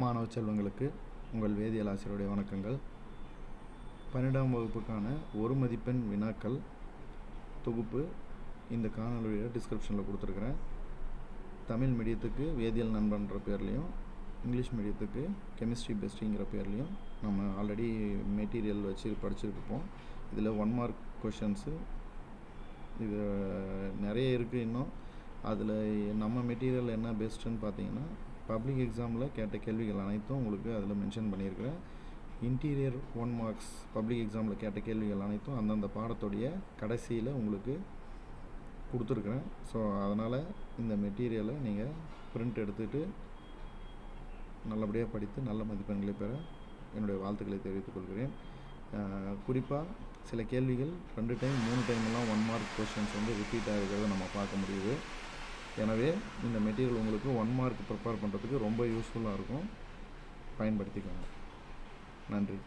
மாணவ செல்வங்களுக்கு உங்கள் வேதியியல் ஆசிரியருடைய வணக்கங்கள். 12ஆம் வகுப்புக்கான ஒரு மதிப்பெண் வினாக்கள் தொகுப்பு இந்த காணொலியோட டிஸ்கிரிப்ஷனில் கொடுத்துருக்குறேன். தமிழ் மீடியத்துக்கு வேதியியல் நண்பன்ற பேர்லேயும், இங்கிலீஷ் மீடியத்துக்கு கெமிஸ்ட்ரி பெஸ்டிங்கிற பேர்லேயும் நம்ம ஆல்ரெடி மெட்டீரியல் வச்சு படிச்சுருப்போம். இதில் 1 மார்க் கொஷின்ஸு இது நிறைய இருக்குது. இன்னும் அதில் நம்ம மெட்டீரியல் என்ன பெஸ்ட்டுன்னு பார்த்தீங்கன்னா, பப்ளிக் எக்ஸாமில் கேட்ட கேள்விகள் அனைத்தும் உங்களுக்கு அதில் மென்ஷன் பண்ணியிருக்கிறேன். இன்டீரியர் 1 மார்க்ஸ் பப்ளிக் எக்ஸாமில் கேட்ட கேள்விகள் அனைத்தும் அந்தந்த பாடத்துடைய கடைசியில் உங்களுக்கு கொடுத்துருக்குறேன். ஸோ அதனால் இந்த மெட்டீரியலை நீங்கள் பிரிண்ட் எடுத்துகிட்டு நல்லபடியாக படித்து நல்ல மதிப்பெண்களை பெற என்னுடைய வாழ்த்துக்களை தெரிவித்துக் கொள்கிறேன். குறிப்பாக சில கேள்விகள் 2 டைம் 3 டைமெல்லாம் 1 மார்க் கொஷின்ஸ் ரிப்பீட் ஆகிறத நம்ம பார்க்க முடியுது. எனவே இந்த மெட்டீரியல் உங்களுக்கு 1 மார்க் ப்ரிப்பேர் பண்ணுறதுக்கு ரொம்ப யூஸ்ஃபுல்லாக இருக்கும். பயன்படுத்திக்கோங்க. நன்றி.